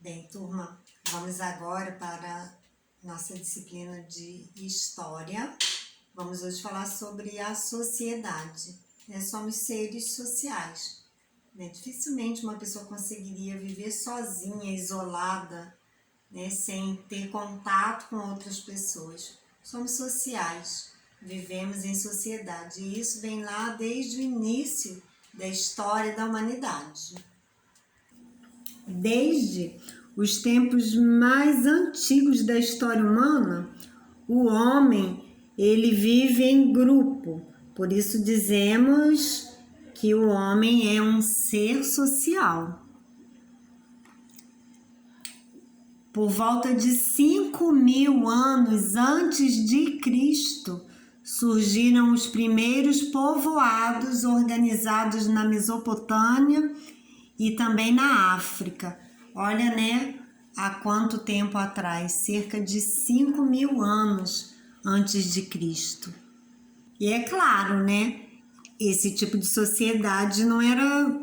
Bem, turma, vamos agora para nossa disciplina de História. Vamos hoje falar sobre a sociedade. Somos seres sociais. Dificilmente uma pessoa conseguiria viver sozinha, isolada, sem ter contato com outras pessoas. Somos sociais, vivemos em sociedade e isso vem lá desde o início da história da humanidade. Desde os tempos mais antigos da história humana, o homem ele vive em grupo. Por isso dizemos que o homem é um ser social. Por volta de 5.000 anos antes de Cristo, surgiram os primeiros povoados organizados na Mesopotâmia e também na África. Olha, há quanto tempo atrás? Cerca de 5.000 anos antes de Cristo. E é claro, esse tipo de sociedade não era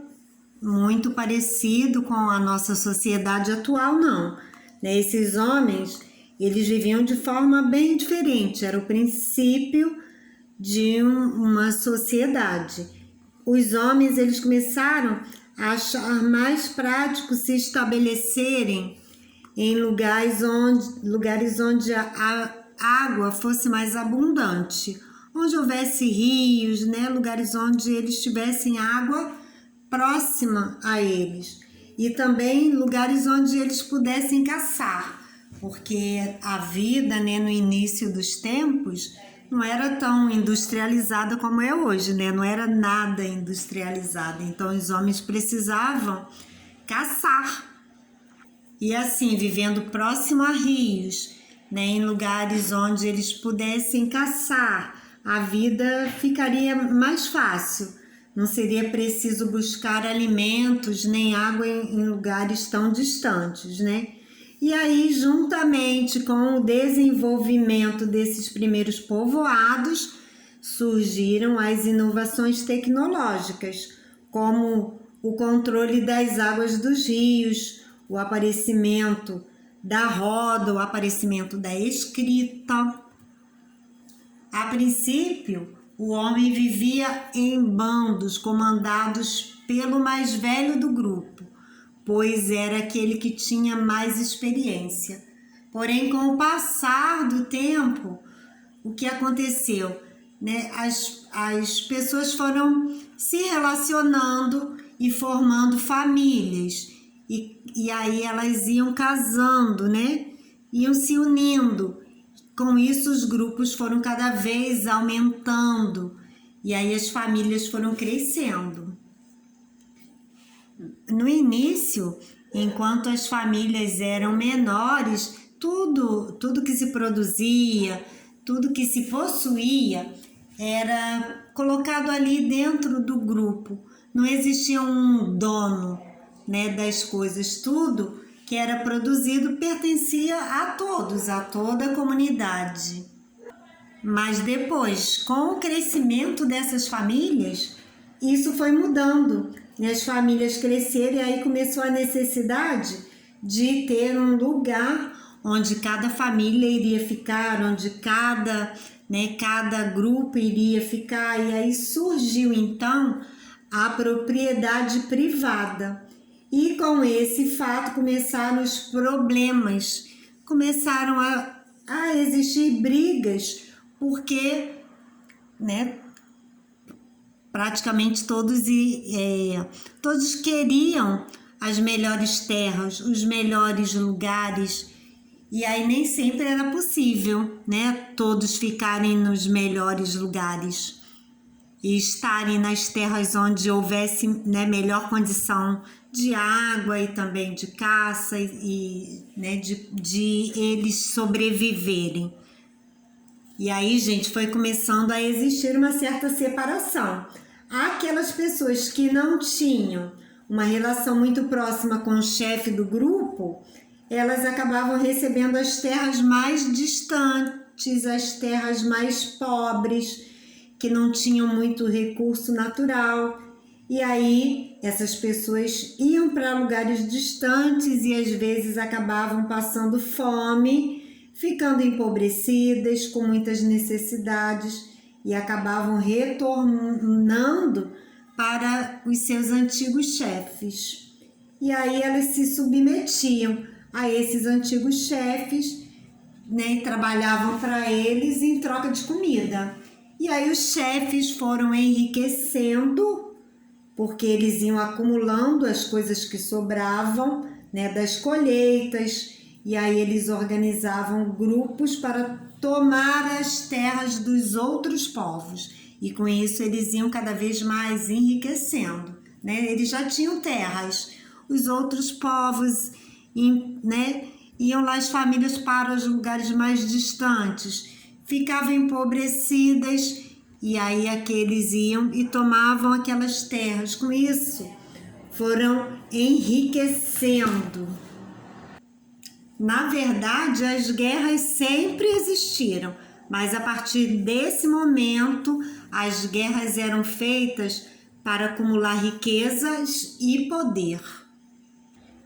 muito parecido com a nossa sociedade atual, não. Esses homens, eles viviam de forma bem diferente, era o princípio de uma sociedade. Os homens, eles começaram a achar mais prático se estabelecerem em lugares onde a água fosse mais abundante, onde houvesse rios, lugares onde eles tivessem água próxima a eles, e também lugares onde eles pudessem caçar, porque a vida, no início dos tempos, não era tão industrializada como é hoje, não era nada industrializada. Então os homens precisavam caçar. E assim, vivendo próximo a rios, em lugares onde eles pudessem caçar, a vida ficaria mais fácil. Não seria preciso buscar alimentos nem água em lugares tão distantes, E aí, juntamente com o desenvolvimento desses primeiros povoados, surgiram as inovações tecnológicas, como o controle das águas dos rios, o aparecimento da roda, o aparecimento da escrita. A princípio, o homem vivia em bandos comandados pelo mais velho do grupo, pois era aquele que tinha mais experiência. Porém, com o passar do tempo, o que aconteceu? As pessoas foram se relacionando e formando famílias, e aí elas iam casando, iam se unindo. Com isso, os grupos foram cada vez aumentando, e aí as famílias foram crescendo. No início, enquanto as famílias eram menores, tudo que se produzia, tudo que se possuía era colocado ali dentro do grupo. Não existia um dono, das coisas. Tudo que era produzido pertencia a todos, a toda a comunidade. Mas depois, com o crescimento dessas famílias, isso foi mudando. As famílias cresceram e aí começou a necessidade de ter um lugar onde cada família iria ficar, onde cada grupo iria ficar. E aí surgiu então a propriedade privada. E com esse fato começaram os problemas, começaram a existir brigas, porque praticamente todos queriam as melhores terras, os melhores lugares, e aí nem sempre era possível, todos ficarem nos melhores lugares e estarem nas terras onde houvesse melhor condição de água e também de caça e de eles sobreviverem. E aí, gente, foi começando a existir uma certa separação. Aquelas pessoas que não tinham uma relação muito próxima com o chefe do grupo, elas acabavam recebendo as terras mais distantes, as terras mais pobres, que não tinham muito recurso natural. E aí essas pessoas iam para lugares distantes e às vezes acabavam passando fome, ficando empobrecidas, com muitas necessidades e acabavam retornando para os seus antigos chefes. E aí elas se submetiam a esses antigos chefes, né, e trabalhavam para eles em troca de comida. E aí os chefes foram enriquecendo porque eles iam acumulando as coisas que sobravam, né, das colheitas, e aí eles organizavam grupos para tomar as terras dos outros povos. E com isso eles iam cada vez mais enriquecendo, né? Eles já tinham terras. Os outros povos, né, iam lá as famílias para os lugares mais distantes, ficavam empobrecidas. E aí aqueles iam e tomavam aquelas terras. Com isso, foram enriquecendo. Na verdade, as guerras sempre existiram, mas a partir desse momento, as guerras eram feitas para acumular riquezas e poder.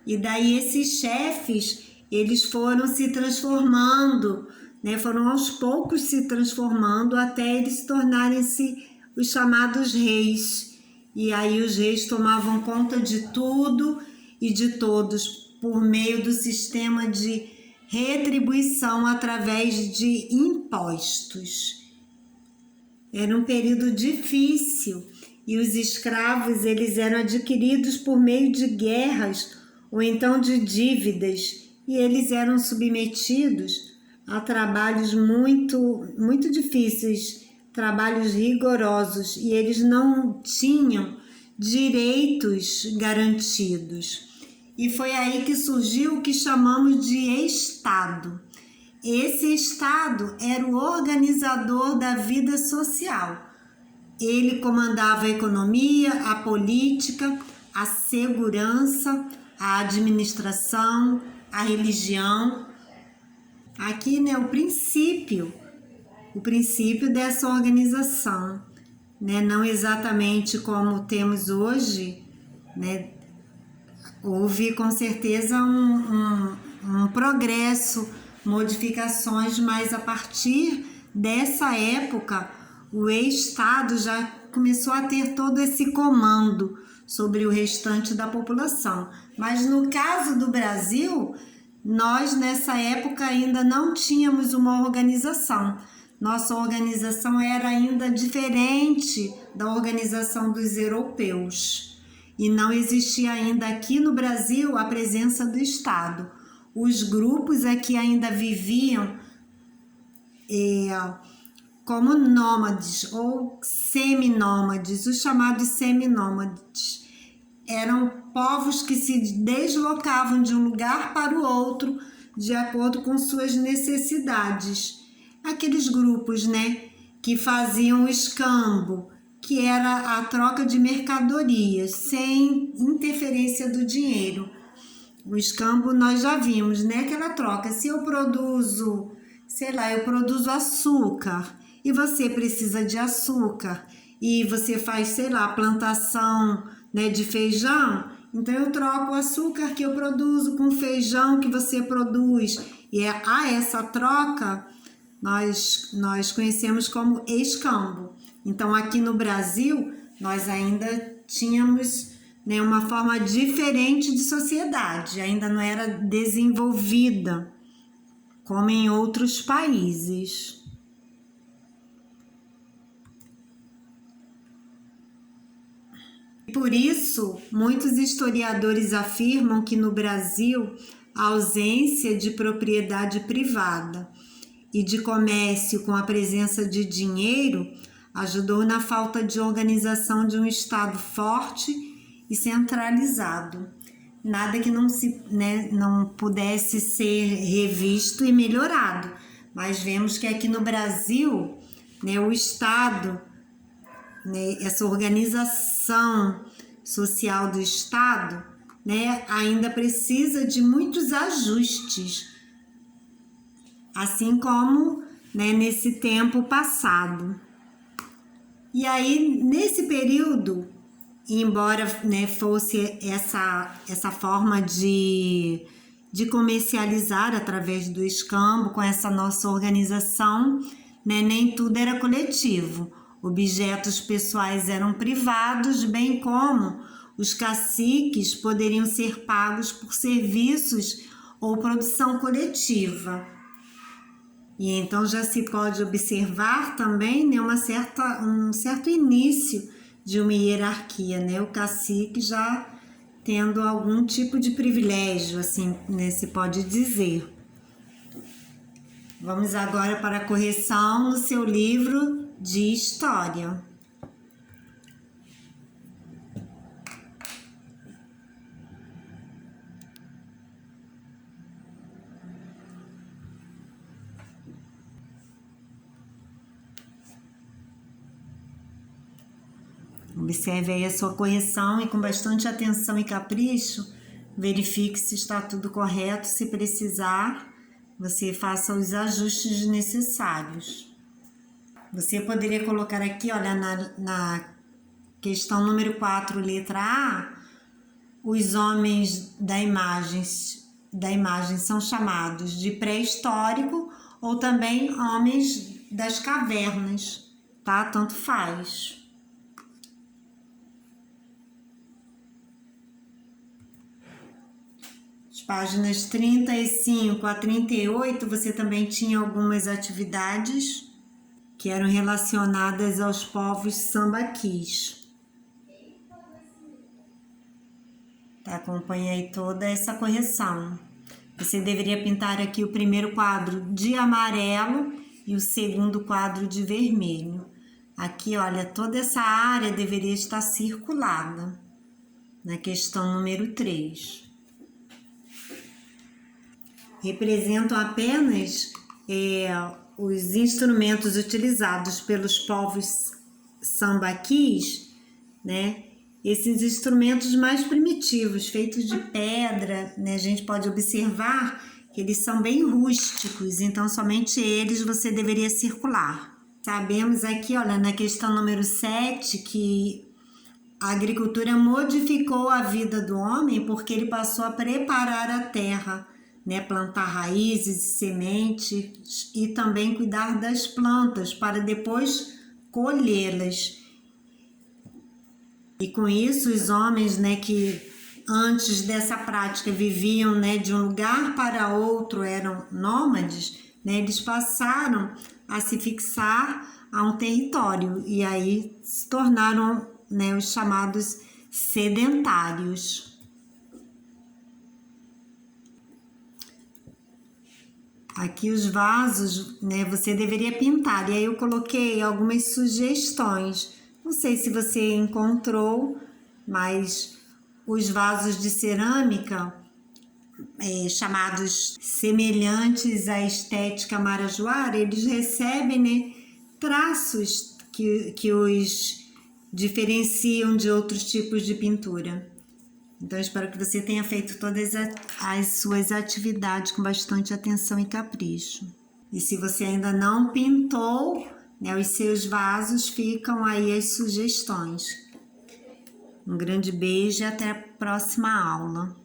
E daí esses chefes, eles foram se transformando, né? Foram aos poucos se transformando até eles tornarem-se os chamados reis. E aí os reis tomavam conta de tudo e de todos por meio do sistema de retribuição através de impostos. Era um período difícil e os escravos eles eram adquiridos por meio de guerras ou então de dívidas, e eles eram submetidos a trabalhos muito difíceis, trabalhos rigorosos, e eles não tinham direitos garantidos. E foi aí que surgiu o que chamamos de Estado. Esse Estado era o organizador da vida social. Ele comandava a economia, a política, a segurança, a administração, a religião. Aqui, né, o princípio dessa organização, né, não exatamente como temos hoje, né, houve com certeza um progresso, modificações, mas a partir dessa época o Estado já começou a ter todo esse comando sobre o restante da população. Mas no caso do Brasil, nós nessa época ainda não tínhamos uma organização. Nossa organização era ainda diferente da organização dos europeus. E não existia ainda aqui no Brasil a presença do Estado. Os grupos aqui ainda viviam como nômades ou seminômades. Os chamados seminômades eram povos que se deslocavam de um lugar para o outro de acordo com suas necessidades. Aqueles grupos, né, que faziam o escambo, que era a troca de mercadorias sem interferência do dinheiro. O escambo nós já vimos, né, aquela troca. Se eu produzo, eu produzo açúcar e você precisa de açúcar e você faz, plantação, né, de feijão, então eu troco o açúcar que eu produzo com o feijão que você produz. E essa troca nós conhecemos como escambo. Então aqui no Brasil nós ainda tínhamos, né, uma forma diferente de sociedade, ainda não era desenvolvida como em outros países. Por isso, muitos historiadores afirmam que no Brasil a ausência de propriedade privada e de comércio com a presença de dinheiro ajudou na falta de organização de um Estado forte e centralizado. Nada que não pudesse ser revisto e melhorado. Mas vemos que aqui no Brasil, né, o Estado, né, essa organização social do Estado, né, ainda precisa de muitos ajustes, assim como, né, nesse tempo passado. E aí, nesse período embora, né, fosse essa forma de comercializar através do escambo com essa nossa organização, né, nem tudo era coletivo. Objetos pessoais eram privados, bem como os caciques poderiam ser pagos por serviços ou produção coletiva. E então já se pode observar também, né, um certo início de uma hierarquia, né, o cacique já tendo algum tipo de privilégio, assim, né, se pode dizer. Vamos agora para a correção no seu livro de história. Observe aí a sua correção e com bastante atenção e capricho, verifique se está tudo correto. Se precisar, você faça os ajustes necessários. Você poderia colocar aqui, olha, na questão número 4, letra A, os homens da imagem são chamados de pré-histórico ou também homens das cavernas, tá? Tanto faz. Páginas 35 a 38, você também tinha algumas atividades que eram relacionadas aos povos sambaquis. Tá, acompanha aí toda essa correção. Você deveria pintar aqui o primeiro quadro de amarelo e o segundo quadro de vermelho. Aqui, olha, toda essa área deveria estar circulada na questão número 3. Representam apenas os instrumentos utilizados pelos povos sambaquis, né? Esses instrumentos mais primitivos, feitos de pedra, né? A gente pode observar que eles são bem rústicos, então somente eles você deveria circular. Sabemos aqui, olha, na questão número 7, que a agricultura modificou a vida do homem porque ele passou a preparar a terra, né, plantar raízes e sementes e também cuidar das plantas para depois colhê-las. E com isso os homens, né, que antes dessa prática viviam, né, de um lugar para outro, eram nômades, né, eles passaram a se fixar a um território e aí se tornaram, né, os chamados sedentários. Aqui os vasos, né, você deveria pintar. E aí eu coloquei algumas sugestões. Não sei se você encontrou, mas os vasos de cerâmica, chamados semelhantes à estética marajoara, eles recebem, né, traços que os diferenciam de outros tipos de pintura. Então, eu espero que você tenha feito todas as suas atividades com bastante atenção e capricho. E se você ainda não pintou, né, os seus vasos, ficam aí as sugestões. Um grande beijo e até a próxima aula.